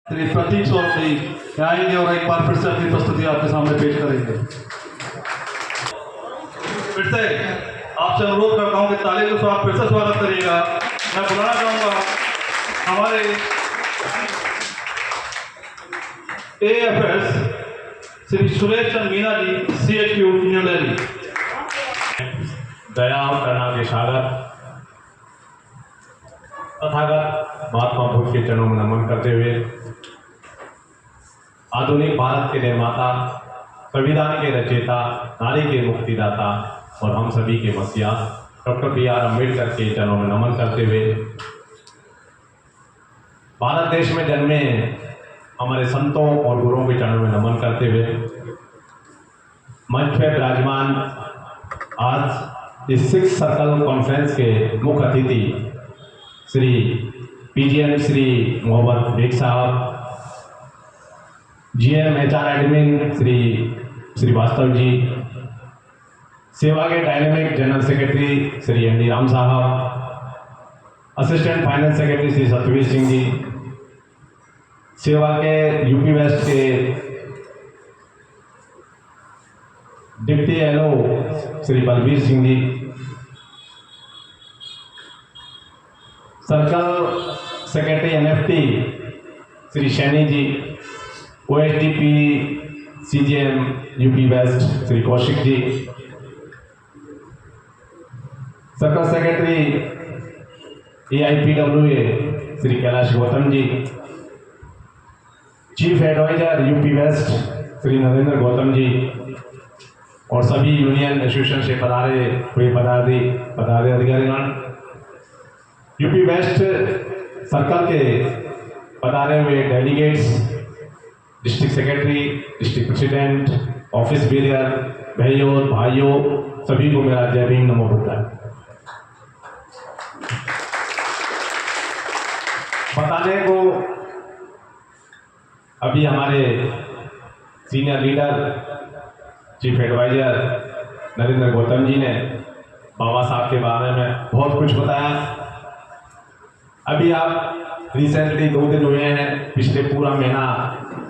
श्री प्रतीक चौधरी आएंगे और एक बार फिर से अपनी प्रस्तुति आपके सामने पेश करेंगे। फिर से आपसे अनुरोध करता हूं कि ताली के साथ फिर से स्वागत करिएगा। मैं बुलाना चाहूंगा हमारे AFS Shri Suresh Chand Meena ji, CHQ new Delhi. दया और करुणा के सागर तथागत महात्मा बुद्ध के चरणों में नमन करते हुए आधुनिक भारत के निर्माता, संविधान के रचयिता, नारी के मुक्तिदाता और हम सभी के मसीहा डॉक्टर BR अम्बेडकर के चरणों में नमन करते हुए भारत देश में जन्मे हमारे संतों और गुरुओं के चरणों में नमन करते हुए मंच पर विराजमान आज इस 6 सर्कल कॉन्फ्रेंस के मुख्य अतिथि Shri PGM Shri Mohammad Baig sahab, GM HR admin Shri Srivastava ji, Sewa के dynamic general secretary Shri MD Ram sahab, assistant finance secretary Shri Satveer Singh ji, Sewa के यूपी वेस्ट के deputy LO Shri Balbir Singh ji, circle secretary NFT Shri Saini ji, OSDP CGM UP west Shri Kaushik ji, circle secretary AIPWA Shri Kailash Gautam ji, chief adviser UP west Shri Narendra Gautam जी और सभी union association से पधारे हुए पदाधिकारीगण, UP waste circle के पधारे हुए delegates, district secretary, district president, office barrier, भाइयों सभी को मेरा जय भीम नमो बुद्धाय। बताने को अभी हमारे senior leader chief adviser Narendra Gautam ji ने बाबा साहब के बारे में बहुत कुछ बताया। अभी आप रिसेंटली 2 दिन हुए हैं, पिछले पूरा महीना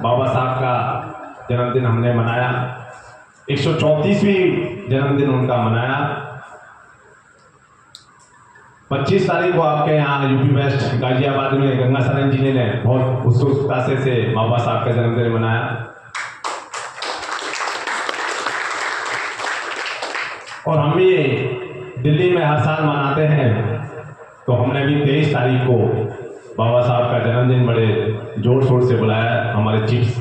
बाबा साहब का जन्मदिन हमने मनाया, 134वीं जन्मदिन उनका मनाया। 25 तारीख को आपके यहाँ यूपी वेस्ट गाजियाबाद में गंगा सरन जी ने बहुत उत्सुकता से बाबा साहब का जन्मदिन मनाया और हम भी दिल्ली में हर साल मनाते हैं। तो हमने भी 23 तारीख को बाबा साहब का जन्मदिन बड़े जोर शोर से बुलाया। हमारे चीफ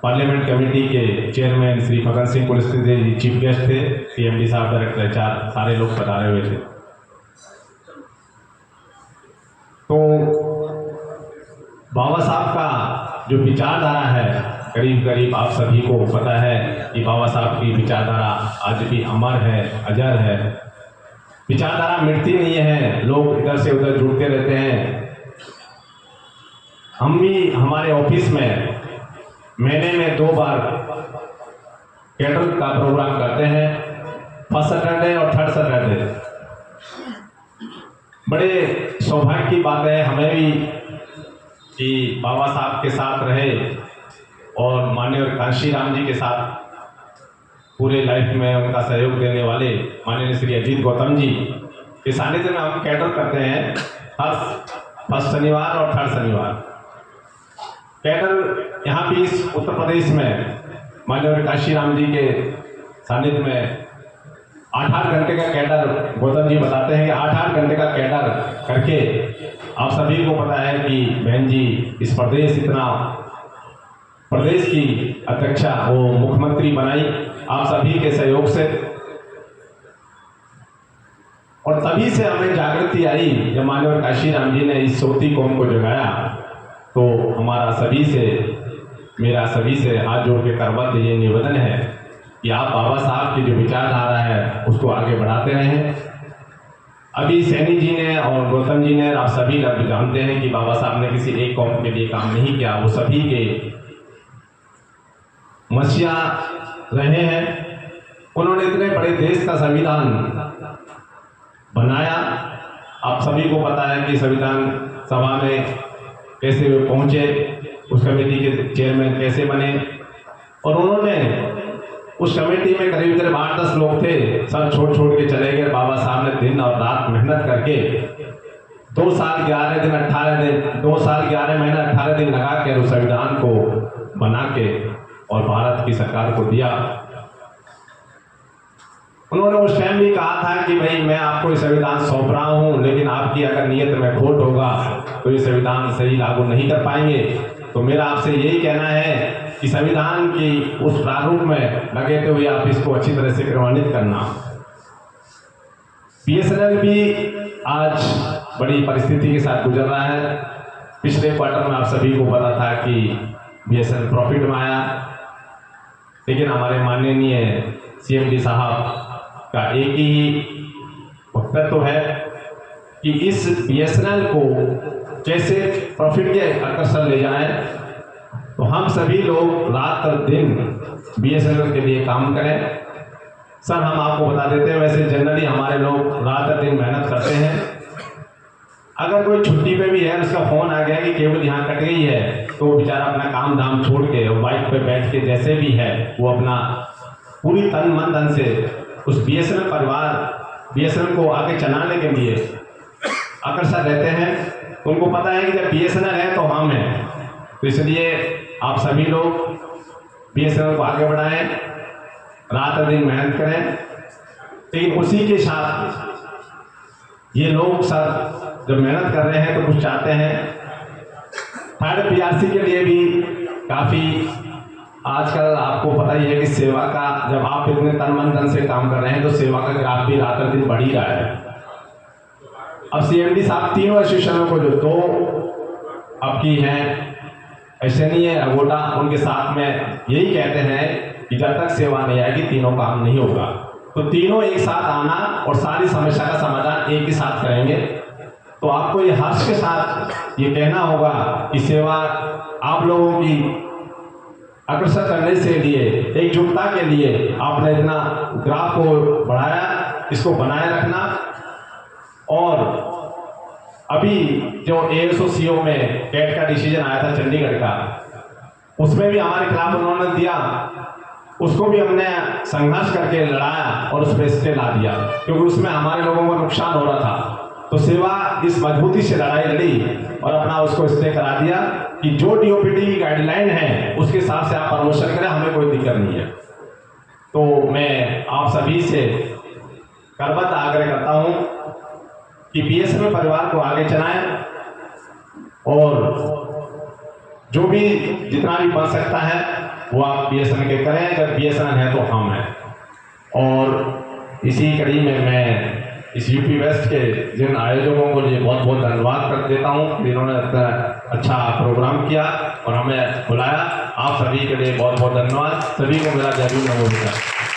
पार्लियामेंट कमेटी के चेयरमैन श्री फगन सिंह कुलस्ते जी चीफ गेस्ट थे, CMD साहब, डायरेक्टर HR, सारे लोग पधारे हुए थे। तो बाबा साहब का जो विचारधारा है, करीब करीब आप सभी को पता है कि बाबा साहब की विचारधारा आज भी अमर है, अजर है। विचारधारा मिटती नहीं है, लोग इधर से उधर जुड़ते रहते हैं। हम भी हमारे ऑफिस में महीने में 2 बार कैडर का प्रोग्राम करते हैं, फर्स्ट सैटरडे और थर्ड सैटरडे। बड़े सौभाग्य की बात है हमें भी कि बाबा साहब के साथ रहे और माननीय कांशी राम जी के साथ पूरे लाइफ में उनका सहयोग देने वाले माननीय श्री अजीत गौतम जी के सानिध्य में हम कैडर करते हैं हर फर्स्ट शनिवार और थर्ड शनिवार। कैडर यहाँ भी इस उत्तर प्रदेश में माननीय कांशी राम जी के सानिध्य में 8-8 घंटे का कैडर, गौतम जी बताते हैं कि 8-8 घंटे का कैडर करके आप सभी को पता है कि बहन जी इस प्रदेश की अध्यक्षा वो मुख्यमंत्री बनाई आप सभी के सहयोग से। और तभी से हमें जागृति आई जब माननीय कांशी राम जी ने इस सोती कौम को जगाया। तो मेरा सभी से हाथ जोड़ के करबद्ध ये निवेदन है कि आप बाबा साहब की जो विचारधारा है उसको आगे बढ़ाते रहें। अभी सैनी जी ने और गौतम जी ने, आप सभी लोग जानते हैं कि बाबा साहब ने किसी एक कौम के लिए काम नहीं किया, वो सभी के मसीहा रहे हैं। उन्होंने इतने बड़े देश का संविधान बनाया। आप सभी को पता है कि संविधान सभा में कैसे वे पहुँचे, उस कमेटी के चेयरमैन कैसे बने, और उन्होंने उस कमेटी में करीब करीब 8-10 लोग थे, सब छोड़ के चले गए। बाबा साहब ने दिन और रात मेहनत करके 2 साल 11 दिन 18 दिन 2 साल 11 महीने 18 दिन लगा के उस संविधान को बना के और भारत की सरकार को दिया। उन्होंने उस टाइम भी कहा था कि भाई मैं आपको ये संविधान सौंप रहा हूँ, लेकिन आपकी अगर नीयत में खोट होगा तो ये संविधान सही लागू नहीं कर पाएंगे। तो मेरा आपसे यही कहना है कि संविधान की उस प्रारूप में लगे हुए आप इसको अच्छी तरह से क्रियान्वित करना। बीएसएनएल भी आज बड़ी परिस्थिति के साथ गुजर रहा है। पिछले क्वार्टर में आप सभी को पता था कि बीएसएनएल प्रॉफिट में आया, लेकिन हमारे माननीय सीएमडी साहब का एक ही वक्तव्य है कि इस बीएसएनएल को कैसे प्रॉफिट के आकर्षण ले जाएं। तो हम सभी लोग रात और दिन बीएसएनएल के लिए काम करें। सर, हम आपको बता देते हैं, वैसे जनरली हमारे लोग रात और दिन मेहनत करते हैं। अगर कोई छुट्टी पे भी है, उसका फ़ोन आ गया कि केबल यहाँ कट गई है, तो वो बेचारा अपना काम धाम छोड़ के और बाइक पे बैठ के जैसे भी है वो अपना पूरी तन मन धन से उस बीएसएनएल परिवार, बीएसएनएल को आगे चलाने के लिए अग्रसर रहते हैं। उनको पता है कि जब बीएसएनएल है तो हम हैं, तो इसलिए आप सभी लोग बीएसएनएल को आगे बढ़ाएं, रात और दिन मेहनत करें। लेकिन उसी के साथ ये लोग सर जब मेहनत कर रहे हैं तो कुछ चाहते हैं। थर्ड पीआरसी के लिए भी काफ़ी आजकल आपको पता ही है कि सेवा का, जब आप इतने तन मन धन से काम कर रहे हैं तो सेवा का ग्राफ भी रात और दिन बढ़ ही रहा है। अब सीएमडी साहब 3 एसोसिएशनों को जो 2 अब की हैं, ऐसे नहीं है अगोटा, उनके साथ में यही कहते हैं कि जब तक सेवा नहीं आएगी तीनों काम नहीं होगा। तो तीनों एक साथ आना और सारी समस्या का समाधान एक ही साथ करेंगे। तो आपको ये हर्ष के साथ ये कहना होगा कि सेवा आप लोगों की अग्रसर करने से लिए, एकजुटता के लिए आपने इतना ग्राफ को बढ़ाया, इसको बनाए रखना। और अभी जो ASO में कैट का डिसीजन आया था चंडीगढ़ का, उसमें भी हमारे खिलाफ उन्होंने दिया, उसको भी हमने संघर्ष करके लड़ाया और उस पर स्टे ला दिया, क्योंकि उसमें हमारे लोगों को नुकसान हो रहा था। तो सेवा इस मजबूती से लड़ाई लड़ी और अपना उसको स्टे करा दिया कि जो DOPT की गाइडलाइन है उसके हिसाब से आप प्रमोशन करें, हमें कोई दिक्कत नहीं है। तो मैं आप सभी से करबद्ध आग्रह करता हूं कि बीएसएनएल परिवार को आगे चलाएं और जो भी जितना भी बन सकता है वो आप बीएसएनएल के करें। जब बीएसएनएल है तो हम हैं। और इसी कड़ी में मैं इस यूपी वेस्ट के जिन आयोजकों को लिए बहुत बहुत धन्यवाद कर देता हूँ, जिन्होंने इतना अच्छा प्रोग्राम किया और हमें बुलाया। आप सभी के लिए बहुत बहुत धन्यवाद। सभी को मेरा जय भीम, नमो बुद्धाय।